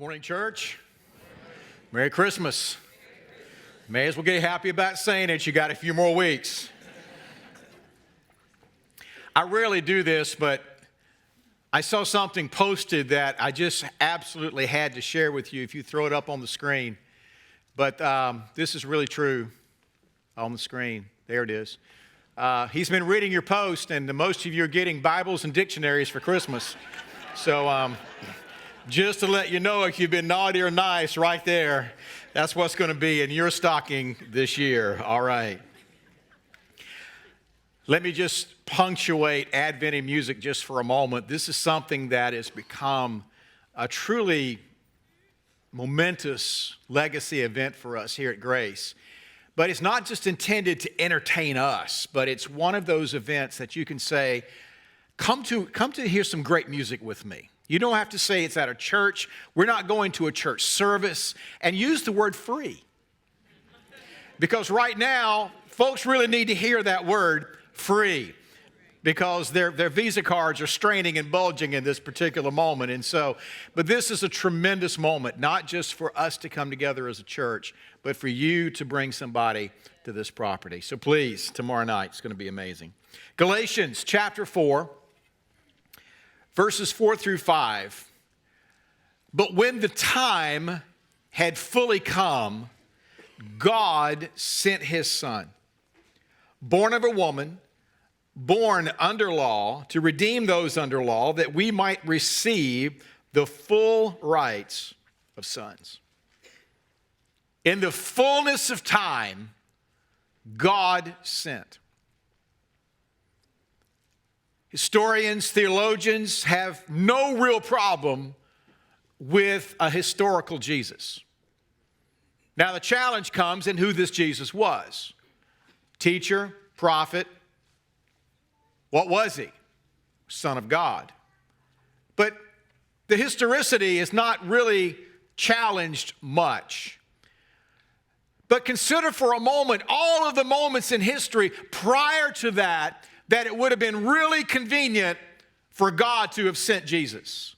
Morning, church. Merry Christmas. May as well get happy about saying it. You got a few more weeks. I rarely do this, but I saw something posted that I just absolutely had to share with you if you throw it up on the screen. But this is really true on the screen. There it is. He's been reading your post, and most of you are getting Bibles and dictionaries for Christmas. So just to let you know, if you've been naughty or nice, right there, that's what's going to be in your stocking this year. All right. Let me just punctuate Advent music just for a moment. This is something that has become a truly momentous legacy event for us here at Grace. But it's not just intended to entertain us, but it's one of those events that you can say, come to hear some great music with me. You don't have to say it's at a church. We're not going to a church service. And use the word free. Because right now, folks really need to hear that word free. Because their Visa cards are straining and bulging in this particular moment. And so, but this is a tremendous moment, not just for us to come together as a church, but for you to bring somebody to this property. So please, tomorrow night, it's going to be amazing. Galatians chapter 4. Verses 4 through 5, but when the time had fully come, God sent his Son, born of a woman, born under law, to redeem those under law, that we might receive the full rights of sons. In the fullness of time, God sent. Historians, theologians have no real problem with a historical Jesus. Now, the challenge comes in who this Jesus was. Teacher, prophet. What was he? Son of God. But the historicity is not really challenged much. But consider for a moment all of the moments in history prior to that it would have been really convenient for God to have sent Jesus.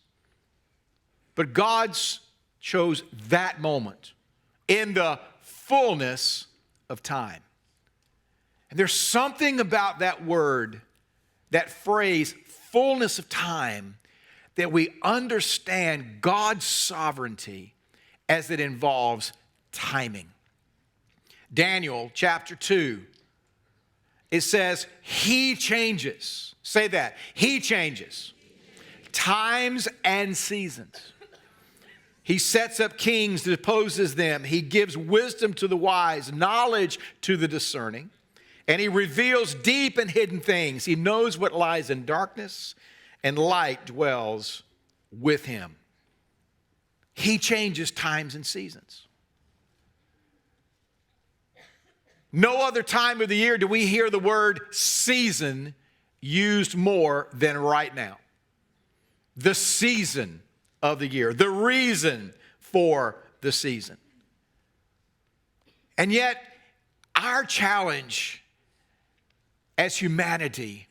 But God chose that moment in the fullness of time. And there's something about that word, that phrase, fullness of time, that we understand God's sovereignty as it involves timing. Daniel chapter 2. It says, he changes. Say that. He changes. Times and seasons. He sets up kings, deposes them. He gives wisdom to the wise, knowledge to the discerning. And he reveals deep and hidden things. He knows what lies in darkness, and light dwells with him. He changes times and seasons. No other time of the year do we hear the word season used more than right now. The season of the year, the reason for the season. And yet, our challenge as humanity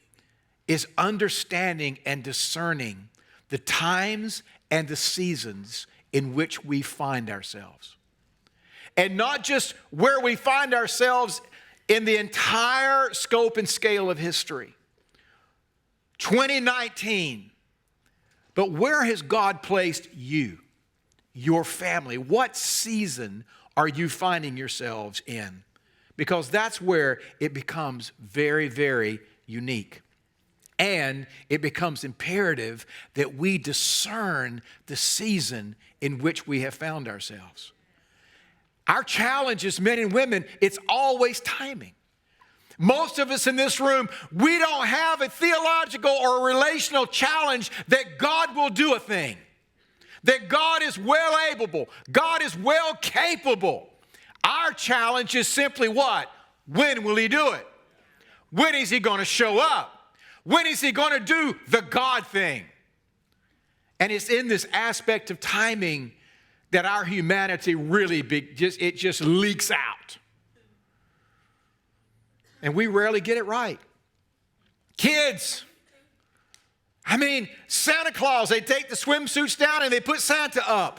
is understanding and discerning the times and the seasons in which we find ourselves. And not just where we find ourselves in the entire scope and scale of history. 2019. But where has God placed you, your family? What season are you finding yourselves in? Because that's where it becomes very, very unique. And it becomes imperative that we discern the season in which we have found ourselves. Our challenge as men and women, it's always timing. Most of us in this room, we don't have a theological or a relational challenge that God will do a thing. That God is well able. God is well capable. Our challenge is simply what? When will he do it? When is he going to show up? When is he going to do the God thing? And it's in this aspect of timing that our humanity really just leaks out. And we rarely get it right. Kids, I mean, Santa Claus, they take the swimsuits down and they put Santa up.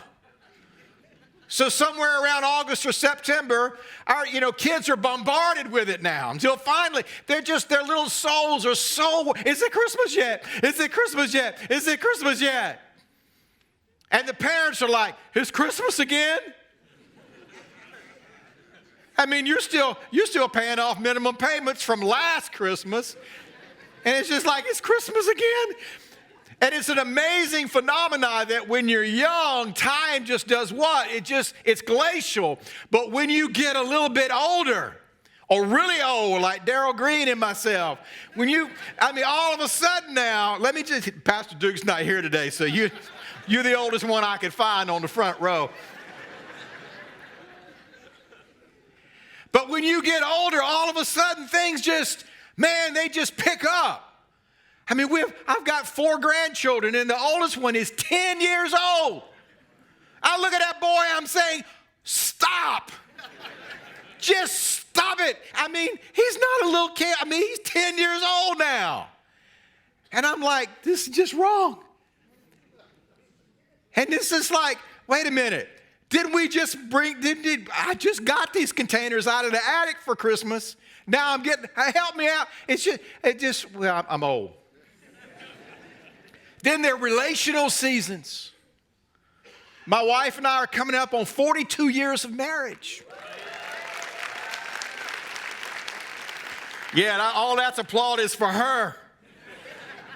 So somewhere around August or September, our kids are bombarded with it now until finally their little souls are so, is it Christmas yet? Is it Christmas yet? Is it Christmas yet? And the parents are like, it's Christmas again? I mean, you're still paying off minimum payments from last Christmas. And it's just like, it's Christmas again? And it's an amazing phenomenon that when you're young, time just does what? It's glacial. But when you get a little bit older, or really old, like Darryl Green and myself, all of a sudden now, Pastor Duke's not here today, so you're the oldest one I could find on the front row. But when you get older, all of a sudden things they just pick up. I mean, I've got 4 grandchildren, and the oldest one is 10 years old. I look at that boy, I'm saying, stop. Just stop it. I mean, he's not a little kid. I mean, he's 10 years old now. And I'm like, this is just wrong. And this is like, wait a minute. I just got these containers out of the attic for Christmas. Now help me out. I'm old. Then there are relational seasons. My wife and I are coming up on 42 years of marriage. Yeah, all that's applaud is for her.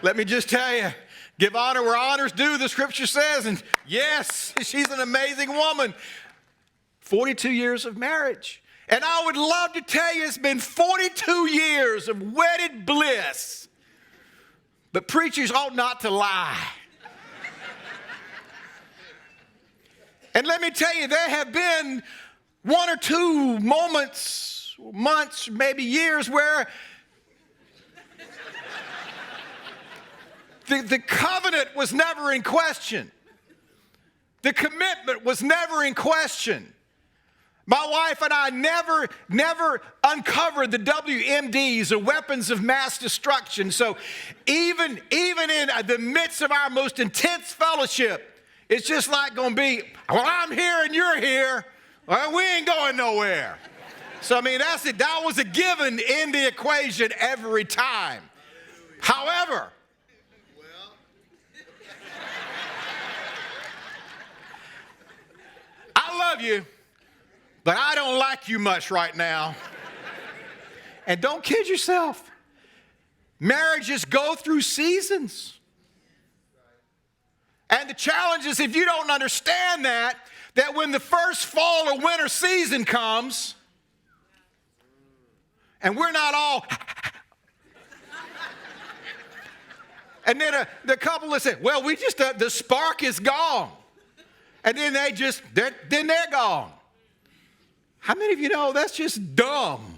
Let me just tell you, give honor where honor's due, the scripture says. And yes, she's an amazing woman. 42 years of marriage. And I would love to tell you it's been 42 years of wedded bliss. But preachers ought not to lie. And let me tell you, there have been 1 or 2 moments, months, maybe years where the covenant was never in question. The commitment was never in question. My wife and I never uncovered the WMDs, or weapons of mass destruction. So even in the midst of our most intense fellowship, it's just like going to be, well, I'm here and you're here. Well, we ain't going nowhere. So, I mean, that's it. That was a given in the equation every time. However, I love you. But I don't like you much right now. And don't kid yourself. Marriages go through seasons. And the challenge is, if you don't understand that when the first fall or winter season comes, and we're not all, and then the couple will say, well, the spark is gone. And then they're gone. How many of you know that's just dumb?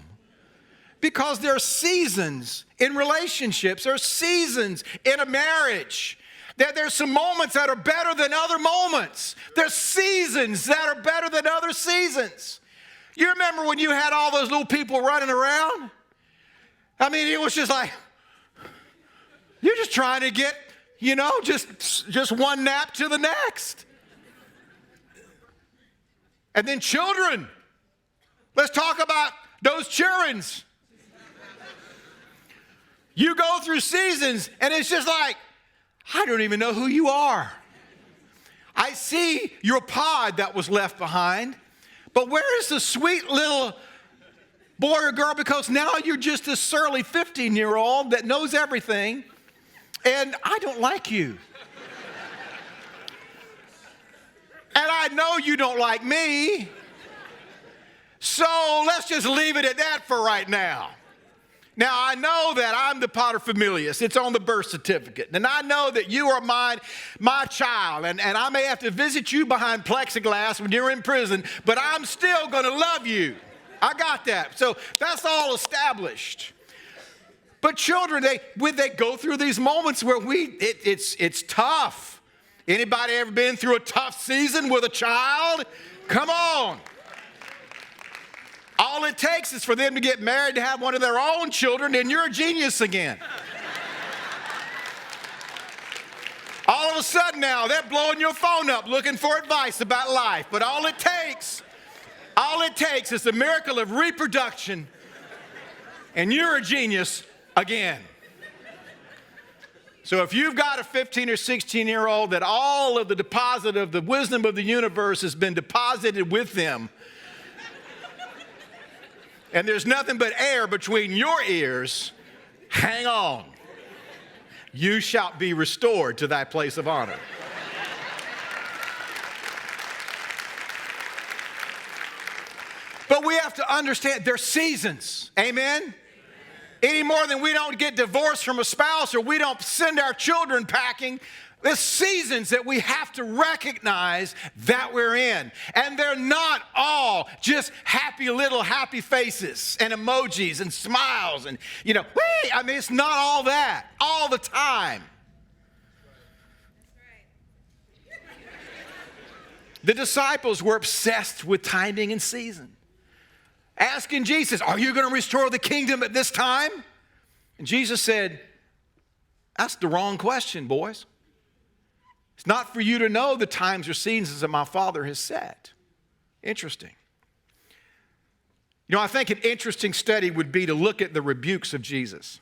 Because there are seasons in relationships. There are seasons in a marriage. There's some moments that are better than other moments. There's seasons that are better than other seasons. You remember when you had all those little people running around? I mean, it was just like, you're just trying to get, just one nap to the next. And then children. Let's talk about those childrens. You go through seasons, and it's just like, I don't even know who you are. I see your pod that was left behind, but where is the sweet little boy or girl? Because now you're just a surly 15-year-old that knows everything, and I don't like you. And I know you don't like me. So let's just leave it at that for right now. Now, I know that I'm the paterfamilias. It's on the birth certificate. And I know that you are my child. And I may have to visit you behind plexiglass when you're in prison, but I'm still going to love you. I got that. So that's all established. But children, they go through these moments where it's tough. Anybody ever been through a tough season with a child? Come on. All it takes is for them to get married, to have one of their own children, and you're a genius again. All of a a sudden now, they're blowing your phone up looking for advice about life. But all it takes is the miracle of reproduction, and you're a genius again. So if you've got a 15 or 16-year-old that all of the deposit of the wisdom of the universe has been deposited with them, and there's nothing but air between your ears, hang on. You shall be restored to thy place of honor. But we have to understand there's seasons. Amen? Any more than we don't get divorced from a spouse or we don't send our children packing. There's seasons that we have to recognize that we're in. And they're not all just happy faces and emojis and smiles and, I mean, it's not all that all the time. The disciples were obsessed with timing and season. Asking Jesus, are you going to restore the kingdom at this time? And Jesus said, that's the wrong question, boys. It's not for you to know the times or seasons that my Father has set. Interesting. I think an interesting study would be to look at the rebukes of Jesus.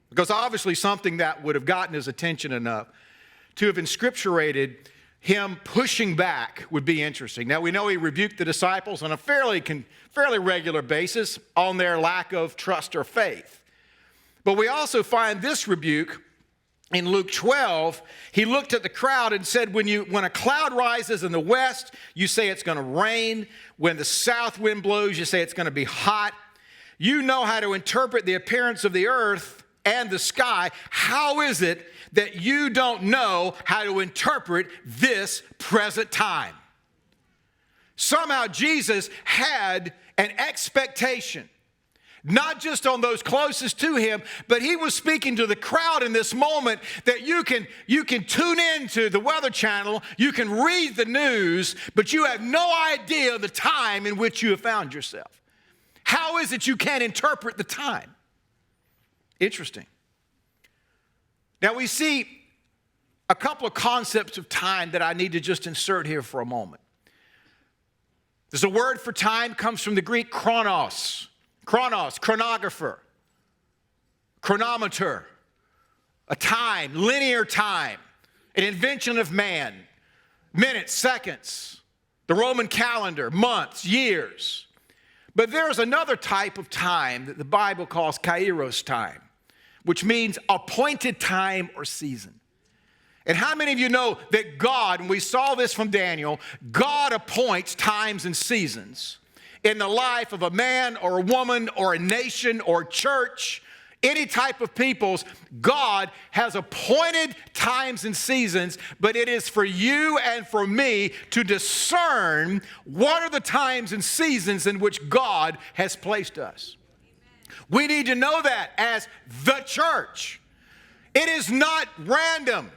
Because obviously something that would have gotten his attention enough to have inscripturated him pushing back would be interesting. Now, we know he rebuked the disciples on a fairly regular basis on their lack of trust or faith. But we also find this rebuke in Luke 12. He looked at the crowd and said, when a cloud rises in the west, you say it's going to rain. When the south wind blows, you say it's going to be hot. You know how to interpret the appearance of the earth and the sky. How is it that you don't know how to interpret this present time? Somehow Jesus had an expectation, not just on those closest to him, but he was speaking to the crowd in this moment that you can tune into the Weather Channel, you can read the news, but you have no idea the time in which you have found yourself. How is it you can't interpret the time? Interesting. Now we see a couple of concepts of time that I need to just insert here for a moment. There's a word for time, comes from the Greek chronos. Chronos, chronographer, chronometer, a time, linear time, an invention of man, minutes, seconds, the Roman calendar, months, years. But there's another type of time that the Bible calls kairos time, which means appointed time or season. And how many of you know that God, and we saw this from Daniel, God appoints times and seasons in the life of a man or a woman or a nation or church, any type of peoples. God has appointed times and seasons, but it is for you and for me to discern what are the times and seasons in which God has placed us. We need to know that as the church. It is not random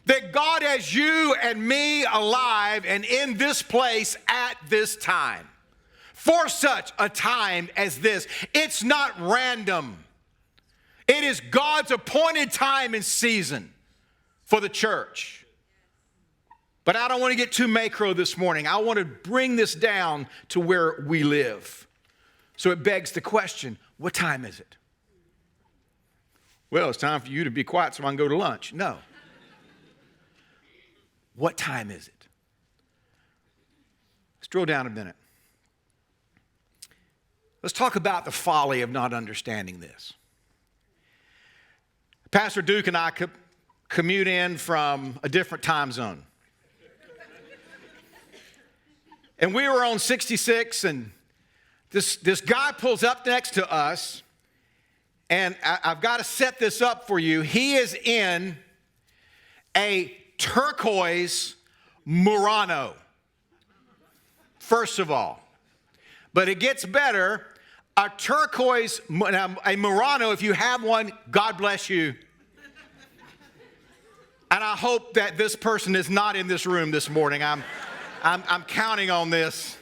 that God has you and me alive and in this place at this time. For such a time as this. It's not random. It is God's appointed time and season for the church. But I don't want to get too macro this morning. I want to bring this down to where we live. So it begs the question, what time is it? Well, it's time for you to be quiet so I can go to lunch. No. What time is it? Let's drill down a minute. Let's talk about the folly of not understanding this. Pastor Duke and I commute in from a different time zone. And we were on 66, and this guy pulls up next to us, and I've got to set this up for you. He is in a turquoise Murano, first of all. But it gets better. A turquoise, a Murano, if you have one, God bless you. And I hope that this person is not in this room this morning. I'm counting on this.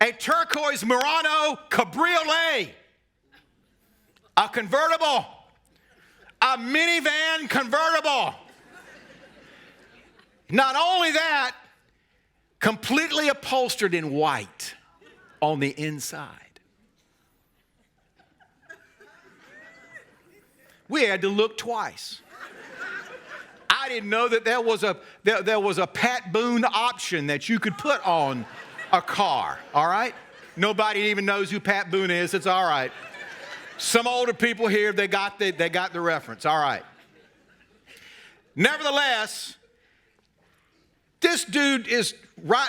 A turquoise Murano Cabriolet, a convertible, A minivan convertible. Not only that, completely upholstered in white on the inside. We had to look twice. I didn't know that there was a Pat Boone option that you could put on a car, all right? Nobody even knows who Pat Boone is. It's all right. Some older people here, they got the reference, all right. Nevertheless, this dude is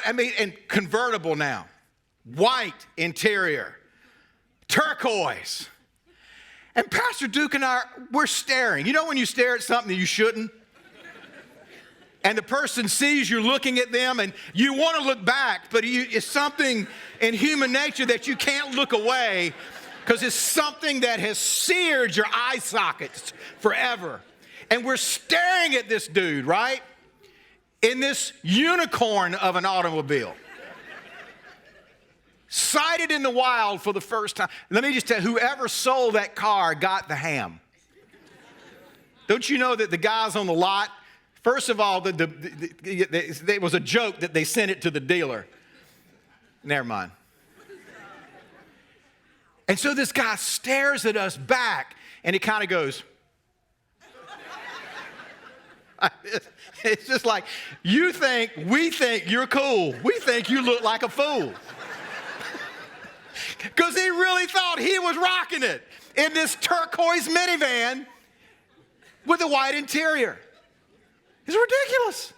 and convertible now. White interior, turquoise. And Pastor Duke and I, we're staring. You know when you stare at something that you shouldn't? And the person sees you looking at them and you want to look back, but it's something in human nature that you can't look away because it's something that has seared your eye sockets forever. And we're staring at this dude, right? In this unicorn of an automobile. Sighted in the wild for the first time. Let me just tell you, whoever sold that car got the ham. Don't you know that the guys on the lot, first of all, there was a joke that they sent it to the dealer. Never mind. And so this guy stares at us back, and he kind of goes. It's just like, we think you're cool. We think you look like a fool. Because he really thought he was rocking it in this turquoise minivan with a white interior. It's ridiculous.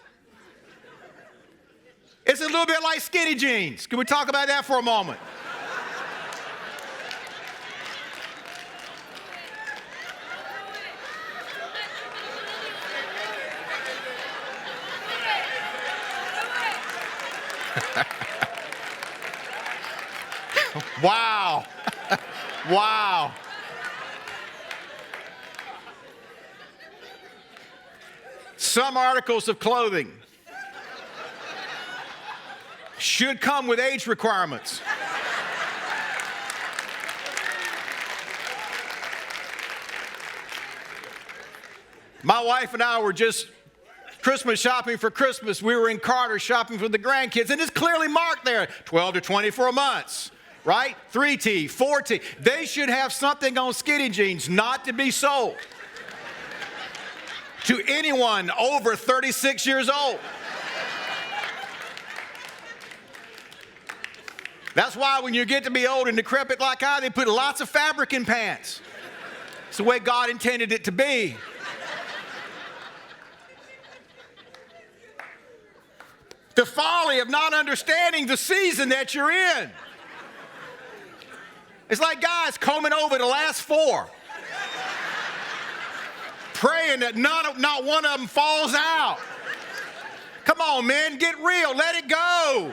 It's a little bit like skinny jeans. Can we talk about that for a moment? Wow. Wow. Some articles of clothing should come with age requirements. My wife and I were just Christmas shopping for Christmas. We were in Carter shopping for the grandkids, and it's clearly marked there, 12 to 24 months. Right? 3T, 4T. They should have something on skinny jeans not to be sold to anyone over 36 years old. That's why when you get to be old and decrepit like I, they put lots of fabric in pants. It's the way God intended it to be. The folly of not understanding the season that you're in. It's like guys combing over the last four, praying that not one of them falls out. Come on, man, get real, let it go.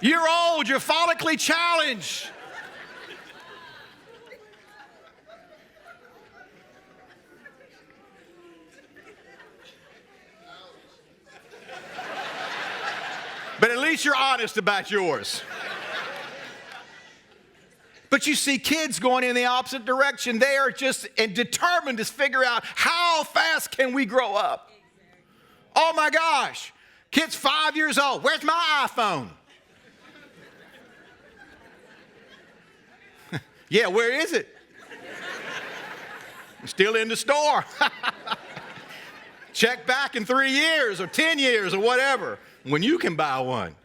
You're old, you're follically challenged. But at least you're honest about yours. But you see kids going in the opposite direction. They are just determined to figure out how fast can we grow up. Oh my gosh, kid's 5 years old. Where's my iPhone? Yeah, where is it? Still in the store. Check back in 3 years or 10 years or whatever when you can buy one.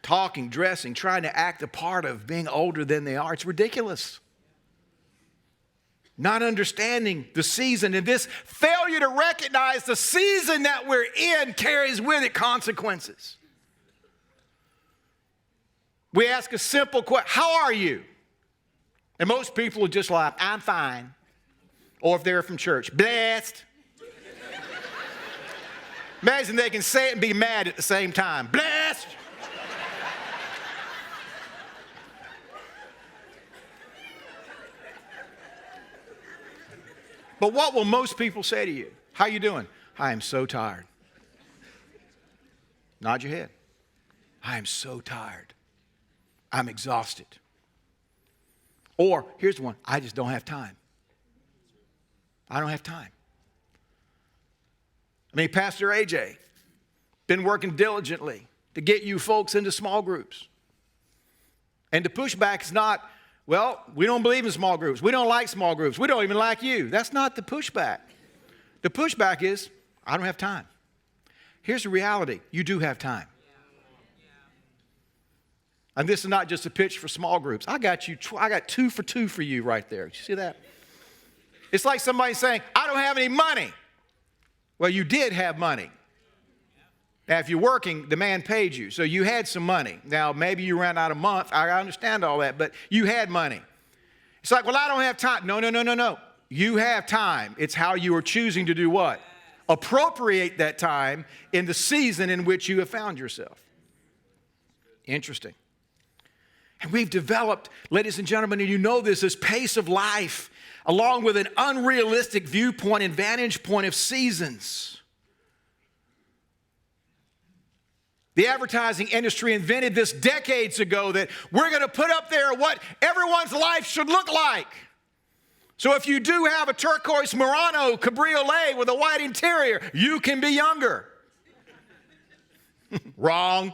Talking, dressing, trying to act a part of being older than they are. It's ridiculous. Not understanding the season, and this failure to recognize the season that we're in carries with it consequences. We ask a simple question, how are you? And most people are just like, I'm fine. Or if they're from church, blessed. Imagine they can say it and be mad at the same time. Blessed. But what will most people say to you? How you doing? I am so tired. Nod your head. I am so tired. I'm exhausted. Or here's one, I just don't have time. I don't have time. I mean, Pastor AJ, been working diligently to get you folks into small groups. And the pushback is not, well, we don't believe in small groups. We don't like small groups. We don't even like you. That's not the pushback. The pushback is, I don't have time. Here's the reality. You do have time. And this is not just a pitch for small groups. I got 2 for 2 for you right there. You see that? It's like somebody saying, I don't have any money. Well, you did have money. Now, if you're working, the man paid you, so you had some money. Now, maybe you ran out a month. I understand all that, but you had money. It's like, well, I don't have time. No. You have time. It's how you are choosing to do what? Appropriate that time in the season in which you have found yourself. Interesting. And we've developed, ladies and gentlemen, and you know this pace of life, along with an unrealistic viewpoint and vantage point of seasons. The advertising industry invented this decades ago that we're going to put up there what everyone's life should look like. So if you do have a turquoise Murano cabriolet with a white interior, you can be younger. Wrong.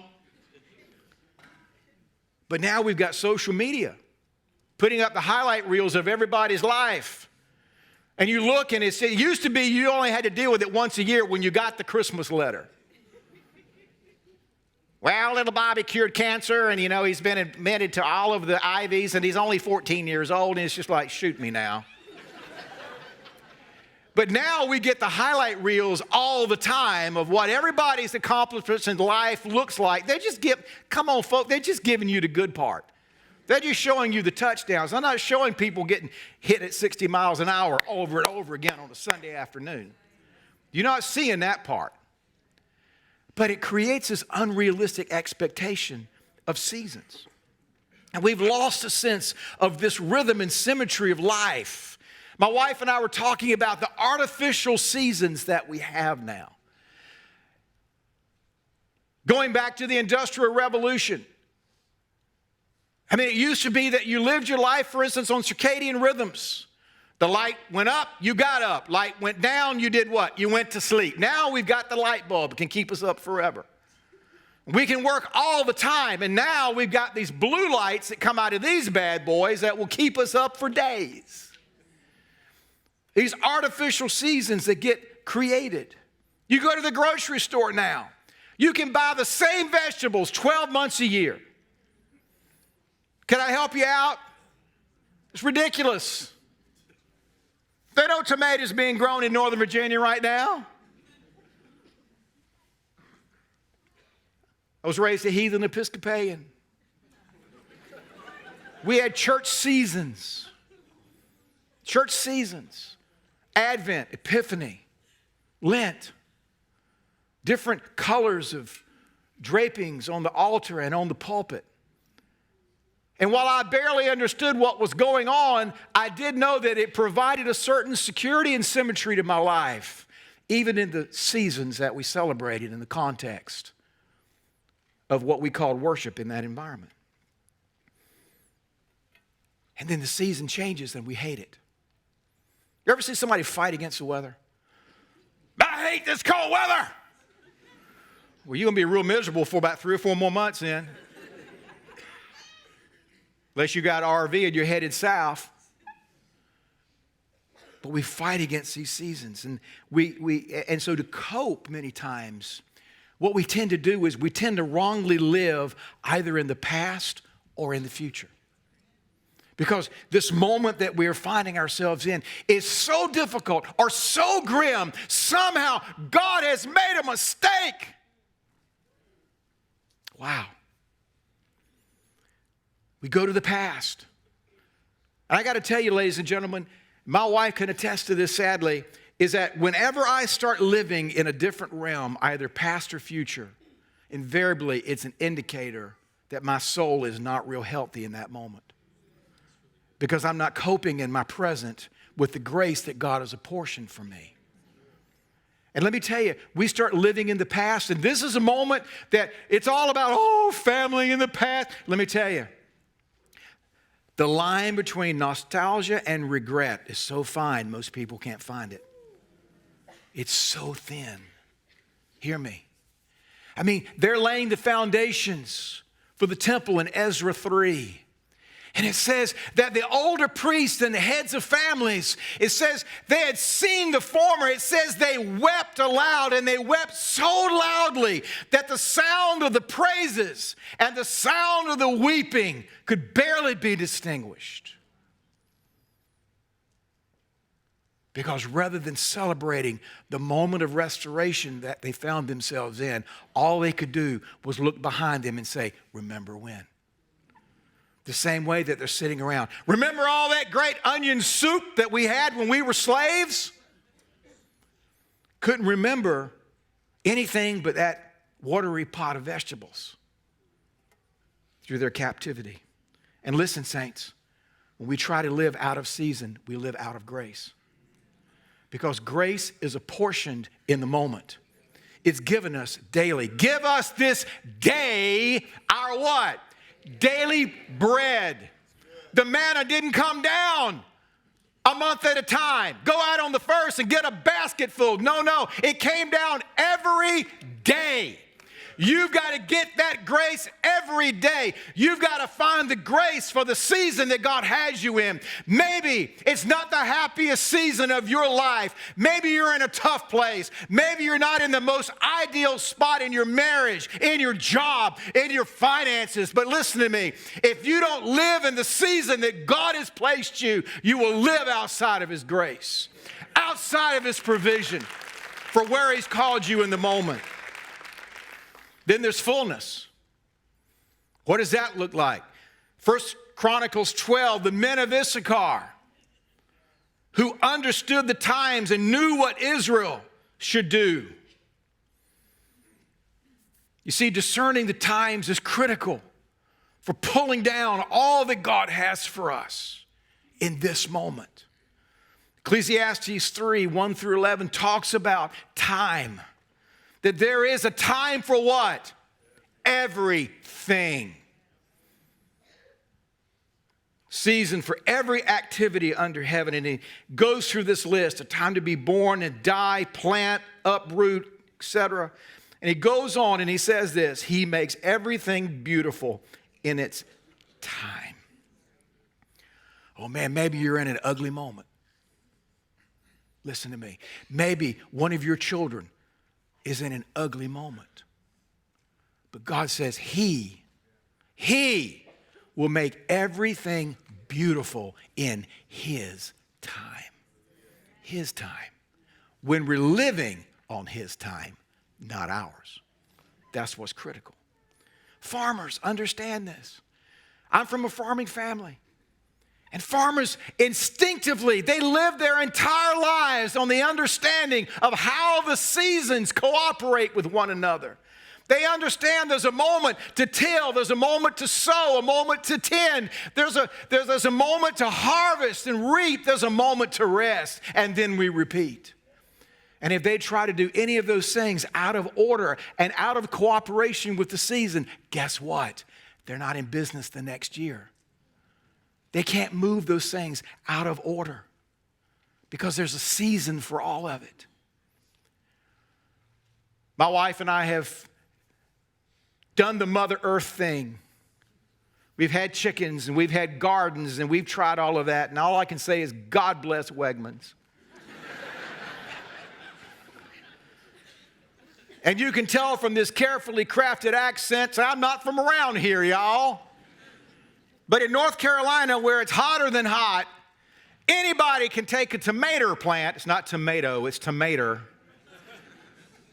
But now we've got social media putting up the highlight reels of everybody's life. And you look and it used to be you only had to deal with it once a year when you got the Christmas letter. Well, little Bobby cured cancer, and, he's been admitted to all of the IVs, and he's only 14 years old, and it's just like, shoot me now. But now we get the highlight reels all the time of what everybody's accomplishments in life looks like. Come on, folks, they're just giving you the good part. They're just showing you the touchdowns. They're not showing people getting hit at 60 miles an hour over and over again on a Sunday afternoon. You're not seeing that part. But it creates this unrealistic expectation of seasons. And we've lost a sense of this rhythm and symmetry of life. My wife and I were talking about the artificial seasons that we have now. Going back to the Industrial Revolution. I mean, it used to be that you lived your life, for instance, on circadian rhythms. The light went up, you got up. Light went down, you did what? You went to sleep. Now we've got the light bulb. It can keep us up forever. We can work all the time, and now we've got these blue lights that come out of these bad boys that will keep us up for days. These artificial seasons that get created. You go to the grocery store now. You can buy the same vegetables 12 months a year. Can I help you out? It's ridiculous. There are no tomatoes being grown in Northern Virginia right now. I was raised a heathen Episcopalian. We had church seasons. Church seasons. Advent, Epiphany, Lent. Different colors of drapings on the altar and on the pulpit. And while I barely understood what was going on, I did know that it provided a certain security and symmetry to my life, even in the seasons that we celebrated in the context of what we called worship in that environment. And then the season changes and we hate it. You ever see somebody fight against the weather? I hate this cold weather. Well, you're going to be real miserable for about 3 or 4 more months then. Unless you got an RV and you're headed south. But we fight against these seasons. And and so to cope many times, what we tend to do is we tend to wrongly live either in the past or in the future. Because this moment that we are finding ourselves in is so difficult or so grim, somehow God has made a mistake. Wow. We go to the past. And I got to tell you, ladies and gentlemen, my wife can attest to this sadly, is that whenever I start living in a different realm, either past or future, invariably it's an indicator that my soul is not real healthy in that moment. Because I'm not coping in my present with the grace that God has apportioned for me. And let me tell you, we start living in the past, and this is a moment that it's all about, family in the past. Let me tell you, The line between nostalgia and regret is so fine, most people can't find it. It's so thin. Hear me. I mean, they're laying the foundations for the temple in Ezra 3. And it says that the older priests and the heads of families, it says they had seen the former. It says they wept aloud, and they wept so loudly that the sound of the praises and the sound of the weeping could barely be distinguished. Because rather than celebrating the moment of restoration that they found themselves in, all they could do was look behind them and say, remember when? The same way that they're sitting around. Remember all that great onion soup that we had when we were slaves? Couldn't remember anything but that watery pot of vegetables through their captivity. And listen, saints, when we try to live out of season, we live out of grace. Because grace is apportioned in the moment. It's given us daily. Give us this day our what? Daily bread. The manna didn't come down a month at a time. Go out on the first and get a basket full. No. It came down every day. You've got to get that grace every day. You've got to find the grace for the season that God has you in. Maybe it's not the happiest season of your life. Maybe you're in a tough place. Maybe you're not in the most ideal spot in your marriage, in your job, in your finances. But listen to me. If you don't live in the season that God has placed you, you will live outside of His grace, outside of His provision for where He's called you in the moment. Then there's fullness. What does that look like? 1 Chronicles 12, the men of Issachar, who understood the times and knew what Israel should do. You see, discerning the times is critical for pulling down all that God has for us in this moment. Ecclesiastes 3, 1 through 11 talks about time. That there is a time for what? Everything. Season for every activity under heaven. And he goes through this list. A time to be born and die, plant, uproot, etc. And he goes on and he says this. He makes everything beautiful in its time. Oh man, maybe you're in an ugly moment. Listen to me. Maybe one of your children is in an ugly moment. But God says He will make everything beautiful in His time. His time. When we're living on His time, not ours. That's what's critical. Farmers understand this. I'm from a farming family. And farmers instinctively, they live their entire lives on the understanding of how the seasons cooperate with one another. They understand there's a moment to till, there's a moment to sow, a moment to tend, there's a moment to harvest and reap, there's a moment to rest, and then we repeat. And if they try to do any of those things out of order and out of cooperation with the season, guess what? They're not in business the next year. They can't move those things out of order because there's a season for all of it. My wife and I have done the Mother Earth thing. We've had chickens and we've had gardens and we've tried all of that. And all I can say is God bless Wegmans. And you can tell from this carefully crafted accent, I'm not from around here, y'all. But in North Carolina, where it's hotter than hot, anybody can take a tomato plant, it's not tomato, it's tomato,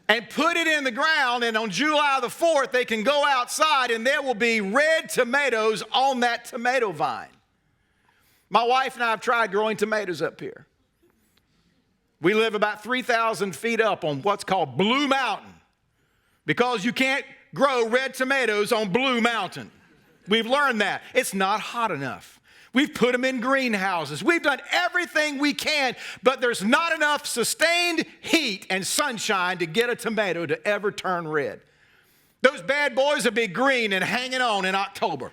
and put it in the ground, and on July the 4th, they can go outside and there will be red tomatoes on that tomato vine. My wife and I have tried growing tomatoes up here. We live about 3,000 feet up on what's called Blue Mountain because you can't grow red tomatoes on Blue Mountain. We've learned that. It's not hot enough. We've put them in greenhouses. We've done everything we can, but there's not enough sustained heat and sunshine to get a tomato to ever turn red. Those bad boys will be green and hanging on in October.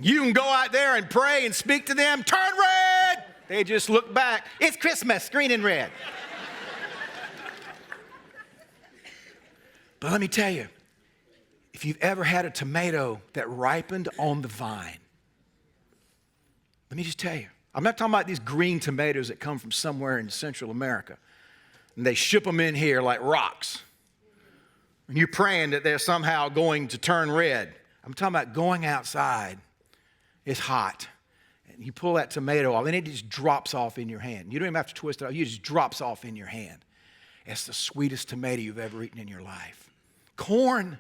You can go out there and pray and speak to them, turn red. They just look back. It's Christmas, green and red. But let me tell you, if you've ever had a tomato that ripened on the vine, let me just tell you, I'm not talking about these green tomatoes that come from somewhere in Central America, and they ship them in here like rocks. And you're praying that they're somehow going to turn red. I'm talking about going outside. It's hot. And you pull that tomato off, and it just drops off in your hand. You don't even have to twist it off. It just drops off in your hand. It's the sweetest tomato you've ever eaten in your life. Corn.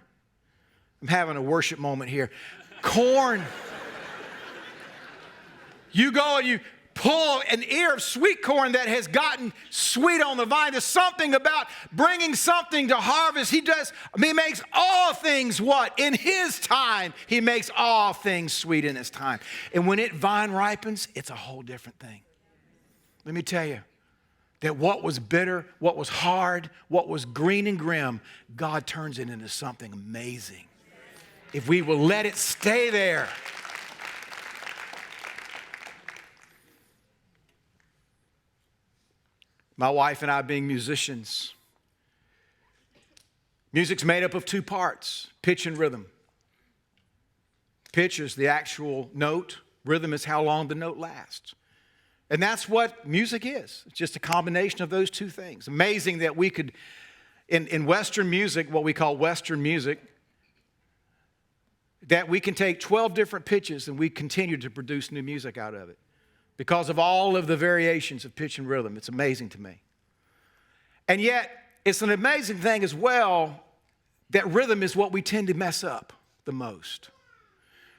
I'm having a worship moment here. Corn. You go and you pull an ear of sweet corn that has gotten sweet on the vine. There's something about bringing something to harvest. He makes all things what? In his time, he makes all things sweet in his time. And when vine ripens, it's a whole different thing. Let me tell you that what was bitter, what was hard, what was green and grim, God turns it into something amazing. If we will let it stay there. My wife and I being musicians, music's made up of two parts, pitch and rhythm. Pitch is the actual note. Rhythm is how long the note lasts. And that's what music is. It's just a combination of those two things. Amazing that we could, in Western music, what we call Western music, that we can take 12 different pitches and we continue to produce new music out of it because of all of the variations of pitch and rhythm. It's amazing to me. And yet, it's an amazing thing as well that rhythm is what we tend to mess up the most.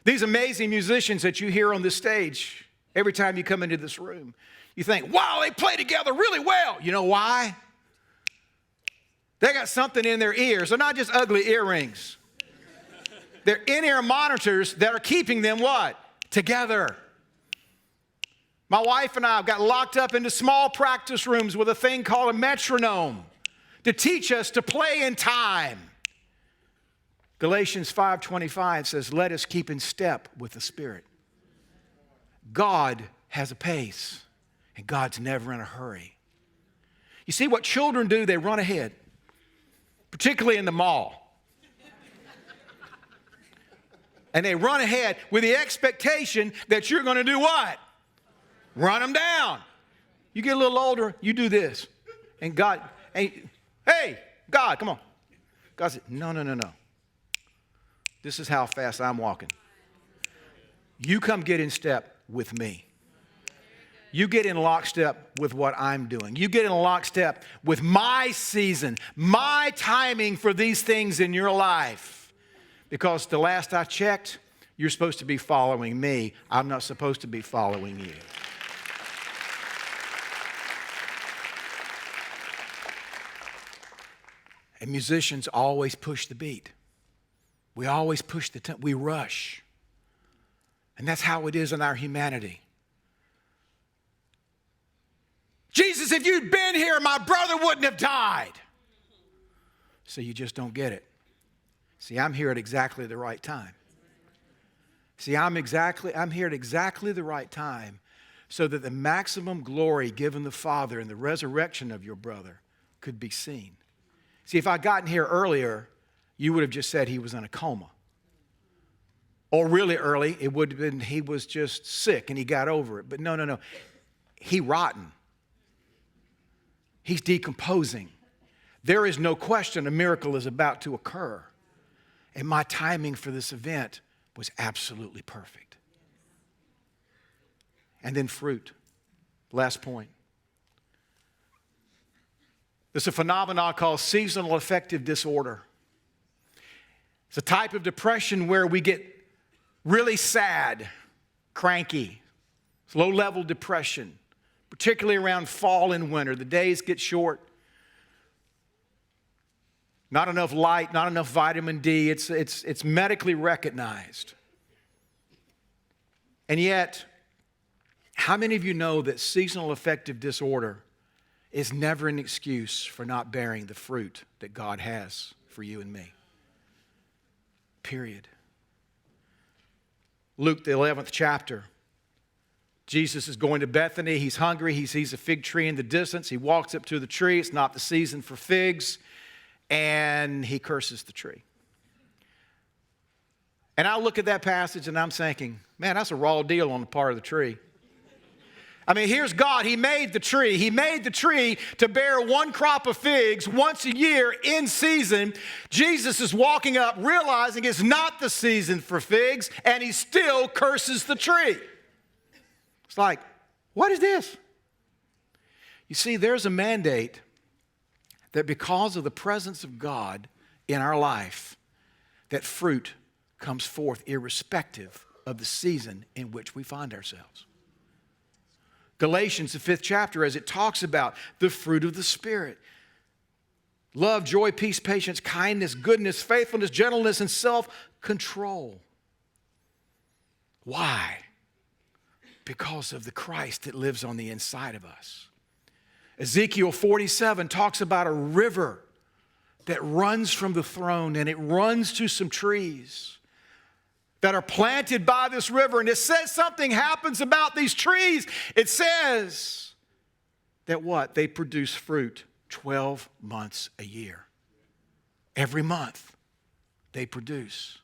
These amazing musicians that you hear on this stage, every time you come into this room, you think, wow, they play together really well. You know why? They got something in their ears. They're not just ugly earrings. They're in-ear monitors that are keeping them what? Together. My wife and I have got locked up into small practice rooms with a thing called a metronome to teach us to play in time. Galatians 5:25 says, let us keep in step with the Spirit. God has a pace, and God's never in a hurry. You see, what children do, they run ahead, particularly in the mall. And they run ahead with the expectation that you're going to do what? Run them down. You get a little older, you do this. And God, hey, God, come on. God said, no. This is how fast I'm walking. You come get in step with me. You get in lockstep with what I'm doing. You get in lockstep with my season, my timing for these things in your life. Because the last I checked, you're supposed to be following me. I'm not supposed to be following you. And musicians always push the beat. We always push the tempo. We rush. And that's how it is in our humanity. Jesus, if you'd been here, my brother wouldn't have died. So you just don't get it. See, I'm here at exactly the right time. See, I'm here at exactly the right time so that the maximum glory given the Father in the resurrection of your brother could be seen. See, if I'd gotten here earlier, you would have just said he was in a coma. Or really early, it would have been he was just sick and he got over it. But no. He rotten. He's decomposing. There is no question a miracle is about to occur. And my timing for this event was absolutely perfect. And then fruit. Last point. There's a phenomenon called seasonal affective disorder. It's a type of depression where we get really sad, cranky. It's low-level depression, particularly around fall and winter. The days get short. Not enough light, not enough vitamin D. It's medically recognized. And yet, how many of you know that seasonal affective disorder is never an excuse for not bearing the fruit that God has for you and me? Period. Luke, the 11th chapter. Jesus is going to Bethany. He's hungry. He sees a fig tree in the distance. He walks up to the tree. It's not the season for figs. And he curses the tree. And I look at that passage and I'm thinking, man, that's a raw deal on the part of the tree. I mean, here's God. He made the tree. He made the tree to bear one crop of figs once a year in season. Jesus is walking up, realizing it's not the season for figs, and he still curses the tree. It's like, what is this? You see, there's a mandate that because of the presence of God in our life, that fruit comes forth irrespective of the season in which we find ourselves. Galatians, the 5th chapter, as it talks about the fruit of the Spirit. Love, joy, peace, patience, kindness, goodness, faithfulness, gentleness, and self-control. Why? Because of the Christ that lives on the inside of us. Ezekiel 47 talks about a river that runs from the throne, and it runs to some trees that are planted by this river. And it says something happens about these trees. It says that what? They produce fruit 12 months a year. Every month they produce.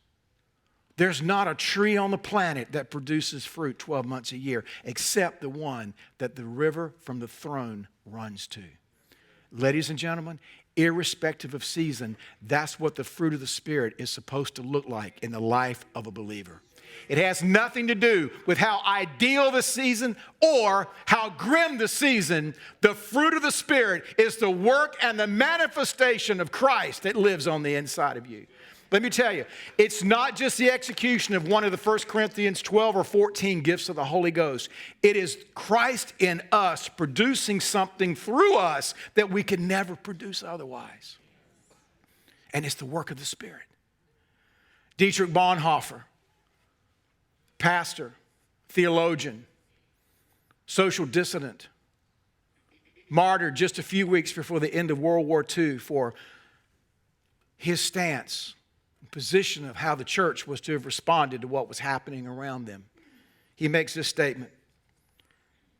There's not a tree on the planet that produces fruit 12 months a year except the one that the river from the throne runs to. Ladies and gentlemen, irrespective of season, that's what the fruit of the Spirit is supposed to look like in the life of a believer. It has nothing to do with how ideal the season or how grim the season. The fruit of the Spirit is the work and the manifestation of Christ that lives on the inside of you. Let me tell you, it's not just the execution of one of the 1 Corinthians 12 or 14 gifts of the Holy Ghost. It is Christ in us producing something through us that we could never produce otherwise. And it's the work of the Spirit. Dietrich Bonhoeffer, pastor, theologian, social dissident, martyred just a few weeks before the end of World War II for his stance, position of how the church was to have responded to what was happening around them. He makes this statement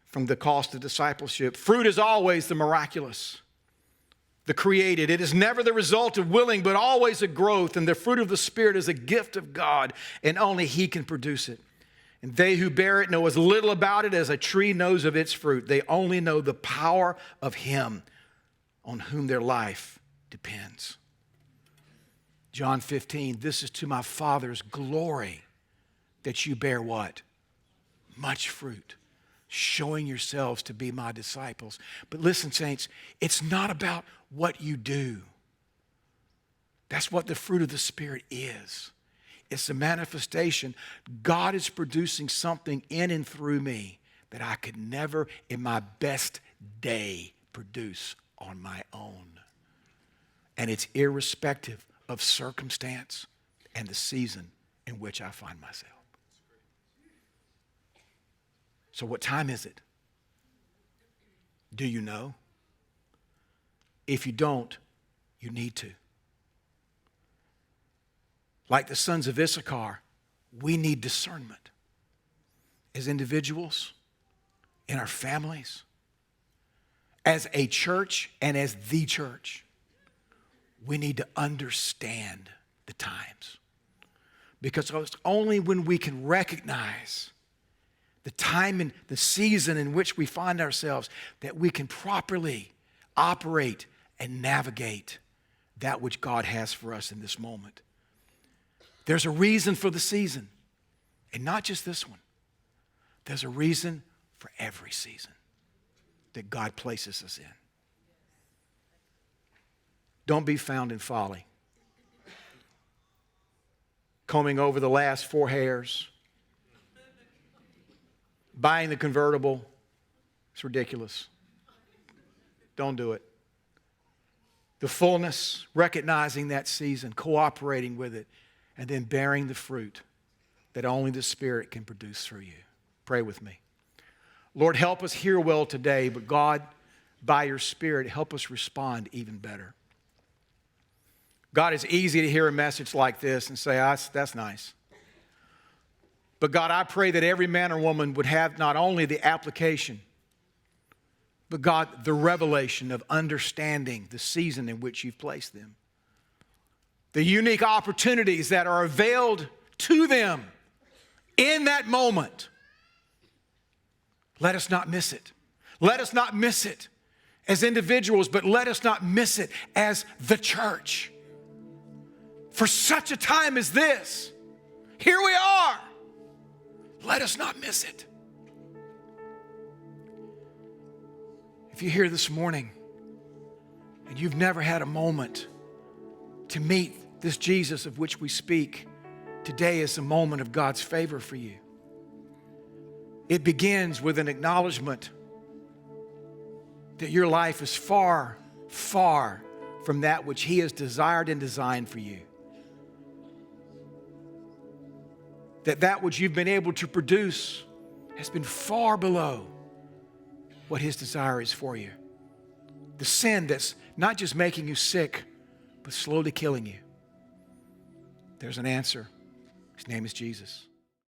from The Cost of Discipleship. Fruit is always the miraculous, the created. It is never the result of willing, but always a growth. And the fruit of the Spirit is a gift of God, and only He can produce it. And they who bear it know as little about it as a tree knows of its fruit. They only know the power of Him on whom their life depends. John 15, this is to my Father's glory that you bear what? Much fruit, showing yourselves to be my disciples. But listen, saints, it's not about what you do. That's what the fruit of the Spirit is. It's a manifestation. God is producing something in and through me that I could never in my best day produce on my own. And it's irrespective of circumstance and the season in which I find myself. So what time is it? Do you know? If you don't, you need to. Like the sons of Issachar, we need discernment as individuals, in our families, as a church, and as the church. We need to understand the times. Because it's only when we can recognize the time and the season in which we find ourselves that we can properly operate and navigate that which God has for us in this moment. There's a reason for the season, and not just this one. There's a reason for every season that God places us in. Don't be found in folly. Combing over the last 4 hairs. Buying the convertible. It's ridiculous. Don't do it. The fullness, recognizing that season, cooperating with it, and then bearing the fruit that only the Spirit can produce through you. Pray with me. Lord, help us hear well today, but God, by your Spirit, help us respond even better. God, it's easy to hear a message like this and say, that's nice. But God, I pray that every man or woman would have not only the application, but God, the revelation of understanding the season in which you've placed them. The unique opportunities that are availed to them in that moment. Let us not miss it. Let us not miss it as individuals, but let us not miss it as the church. For such a time as this, here we are. Let us not miss it. If you're here this morning and you've never had a moment to meet this Jesus of which we speak, today is a moment of God's favor for you. It begins with an acknowledgement that your life is far, far from that which He has desired and designed for you. That which you've been able to produce has been far below what His desire is for you. The sin that's not just making you sick, but slowly killing you. There's an answer. His name is Jesus.